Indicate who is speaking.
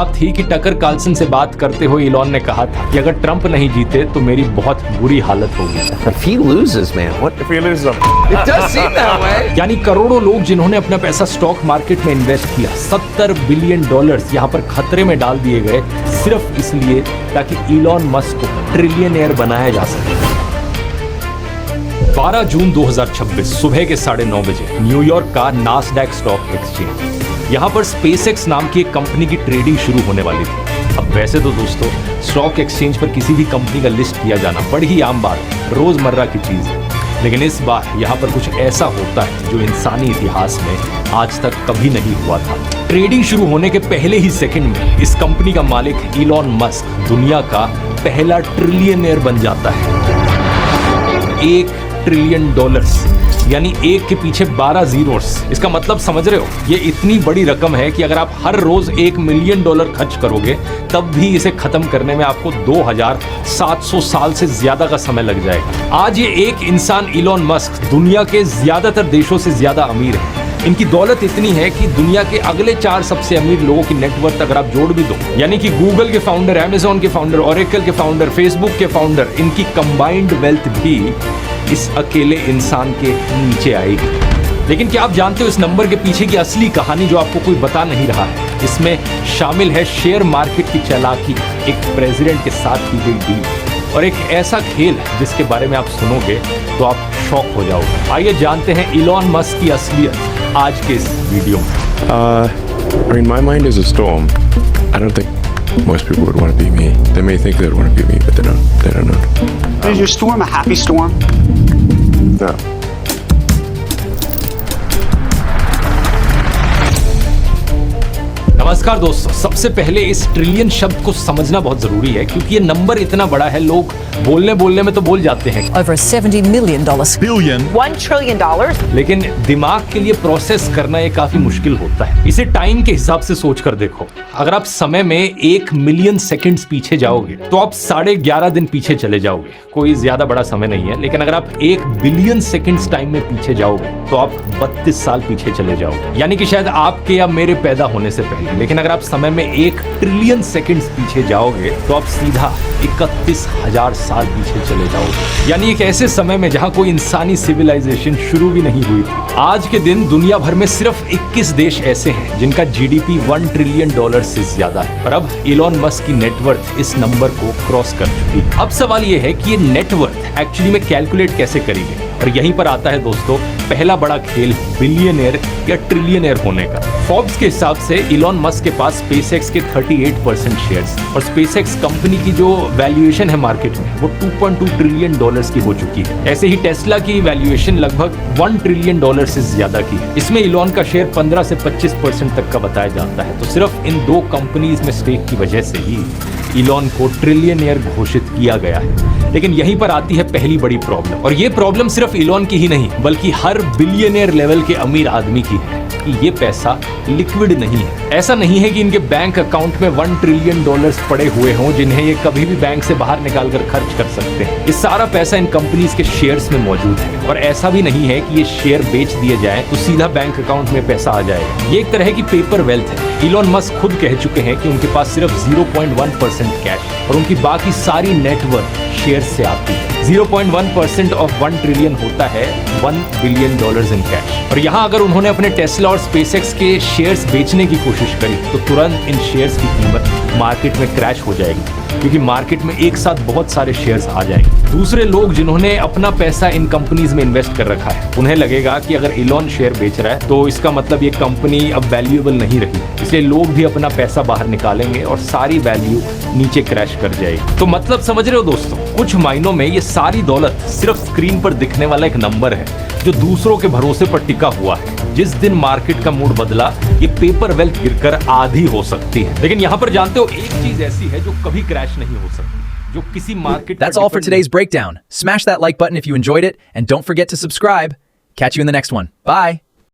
Speaker 1: बात थी कि टकर कार्लसन से बात करते हुए इलॉन ने कहा था कि अगर ट्रंप नहीं जीते तो मेरी बहुत बुरी हालत होगी।
Speaker 2: If he loses, man, what if he loses them? It does seem that way.
Speaker 1: यानी करोड़ों लोग जिन्होंने अपना पैसा स्टॉक मार्केट में इन्वेस्ट किया, $70 बिलियन यहाँ पर खतरे में डाल दिए गए सिर्फ इसलिए ताकि इलॉन मस्क को ट्रिलियनेयर बनाया जा सके। 12 जून 2026 सुबह के 9:30 बजे न्यूयॉर्क का नास्डैक स्टॉक एक्सचेंज, यहाँ पर स्पेसएक्स नाम की एक कंपनी की ट्रेडिंग शुरू होने वाली थी। अब वैसे तो दोस्तों स्टॉक एक्सचेंज पर किसी भी कंपनी का लिस्ट किया जाना बड़ी ही आम बात, रोजमर्रा की चीज है, लेकिन इस बार यहाँ पर कुछ ऐसा होता है जो इंसानी इतिहास में आज तक कभी नहीं हुआ था। ट्रेडिंग शुरू होने के पहले ही सेकंड में इस कंपनी का मालिक इलॉन मस्क दुनिया का पहला ट्रिलियनेयर बन जाता है। $1 ट्रिलियन, यानी एक के पीछे 12 जीरोस। इसका मतलब समझ रहे हो, ये इतनी बड़ी रकम है कि अगर आप हर रोज $1 मिलियन खर्च करोगे तब भी इसे खत्म करने में आपको 2700 साल से ज्यादा का समय लग जाएगा। आज ये एक इंसान इलॉन मस्क दुनिया के ज्यादातर देशों से ज्यादा अमीर है। इनकी दौलत इतनी है कि दुनिया के अगले 4 सबसे अमीर लोगों की नेटवर्थ अगर आप जोड़ भी दो, यानी कि गूगल के फाउंडर, अमेज़न के फाउंडर, ओरेकल के फाउंडर, फेसबुक के फाउंडर, इनकी कंबाइंड वेल्थ भी इस अकेले इंसान के नीचे आएगी। लेकिन क्या आप जानते हो इस नंबर के पीछे की असली कहानी जो आपको कोई बता नहीं रहा है? इसमें शामिल है शेयर मार्केट की चालाकी, एक प्रेसिडेंट के साथ की गई डील और एक ऐसा खेल जिसके बारे में आप सुनोगे तो आप शॉक हो जाओगे। आइए जानते हैं इलॉन मस्क की असलियत आज के इस वीडियो में।
Speaker 3: I mean, my mind is a storm. I don't think most people would want to be me. They may think they would want to be me, but they don't know.
Speaker 4: Is your storm a happy storm?
Speaker 3: No.
Speaker 1: नमस्कार दोस्तों, सबसे पहले इस trillion शब्द को समझना बहुत जरूरी है क्योंकि ये नंबर इतना बड़ा है, लोग बोलने में तो बोल जाते हैं
Speaker 5: over $70 million.
Speaker 6: Billion.
Speaker 5: $1 trillion.
Speaker 1: लेकिन दिमाग के लिए प्रोसेस करना ये काफी मुश्किल होता है। इसे टाइम के हिसाब से सोच कर देखो, अगर आप समय में 1 मिलियन सेकंड्स पीछे जाओगे तो आप 11.5 दिन पीछे चले जाओगे। कोई ज्यादा बड़ा समय नहीं है, लेकिन अगर आप 1 बिलियन सेकंड्स टाइम में पीछे जाओगे तो आप 32 साल पीछे चले जाओगे, यानी कि शायद आपके या मेरे पैदा होने से पहले। लेकिन अगर आप समय में 1 ट्रिलियन सेकंड्स पीछे जाओगे तो आप सीधा 31,000 साल पीछे चले जाओगे, यानी एक ऐसे समय में जहां कोई इंसानी सिविलाइजेशन शुरू भी नहीं हुई थी। आज के दिन दुनिया भर में सिर्फ 21 देश ऐसे हैं जिनका जीडीपी $1 ट्रिलियन से ज्यादा है, और अब इलॉन मस्क की नेटवर्थ इस नंबर को क्रॉस कर चुकी है। अब सवाल ये है कि ये नेटवर्थ एक्चुअली में कैलकुलेट कैसे करेंगे, और यहीं पर आता है दोस्तों पहला बड़ा खेल बिलियनेयर या ट्रिलियनेयर होने का। फोर्ब्स के हिसाब से इलॉन मस्क के पास स्पेसएक्स के 38% शेयर्स, और स्पेसएक्स कंपनी की जो वैल्यूएशन है मार्केट में वो $2.2 ट्रिलियन की हो चुकी है। ऐसे ही टेस्ला की वैल्यूएशन लगभग $1 ट्रिलियन से ज्यादा की है। इसमें इलॉन का शेयर 15 से 25% तक का बताया जाता है। तो सिर्फ इन 2 कंपनीज में स्टेक की वजह से ही इलॉन को ट्रिलियनेयर घोषित किया गया है। लेकिन यहीं पर आती है पहली बड़ी प्रॉब्लम, और ये प्रॉब्लम सिर्फ इलॉन की ही नहीं बल्कि हर बिलियनेयर लेवल के अमीर आदमी की है कि ये पैसा लिक्विड नहीं है। ऐसा नहीं है कि इनके बैंक अकाउंट में $1 ट्रिलियन पड़े हुए हों जिन्हें ये कभी भी बैंक से बाहर निकाल कर खर्च कर सकते हैं। ये सारा पैसा इन कंपनीज के शेयर्स में मौजूद है, और ऐसा भी नहीं है कि ये शेयर बेच दिए जाए तो सीधा बैंक अकाउंट में पैसा आ जाएगा। ये एक तरह की पेपर वेल्थ है। इलॉन मस्क खुद कह चुके हैं कि उनके पास सिर्फ 0.1% कैश और उनकी बाकी सारी नेटवर्थ शेयर से आती है। 0.1% ऑफ 1 ट्रिलियन होता है $1 बिलियन इन कैश। और यहाँ अगर उन्होंने अपने टेस्ला और स्पेसएक्स के शेयर्स बेचने की कोशिश करी तो तुरंत इन शेयर्स की कीमत मार्केट में क्रैश हो जाएगी, क्योंकि मार्केट में एक साथ बहुत सारे शेयर्स आ जाएंगे। दूसरे लोग जिन्होंने अपना पैसा इन कंपनीज में इन्वेस्ट कर रखा है उन्हें लगेगा कि अगर इलॉन शेयर बेच रहा है तो इसका मतलब ये कंपनी अब वैल्यूएबल नहीं रही, इसलिए लोग भी अपना पैसा बाहर निकालेंगे और सारी वैल्यू नीचे क्रैश कर जाएगी। तो मतलब समझ रहे हो दोस्तों, कुछ महीनों में ये सारी दौलत सिर्फ स्क्रीन पर दिखने वाला एक नंबर है जो दूसरों के भरोसे पर टिका हुआ है। जिस दिन मार्केट का मूड बदला ये पेपर वेल्थ गिरकर आधी हो सकती है। लेकिन यहाँ पर जानते हो एक चीज ऐसी है जो कभी क्रैश नहीं हो सकती, जो किसी market.
Speaker 6: That's all for today's breakdown. Smash that like button if you enjoyed it, and don't forget to subscribe. Catch you in the next one. Bye.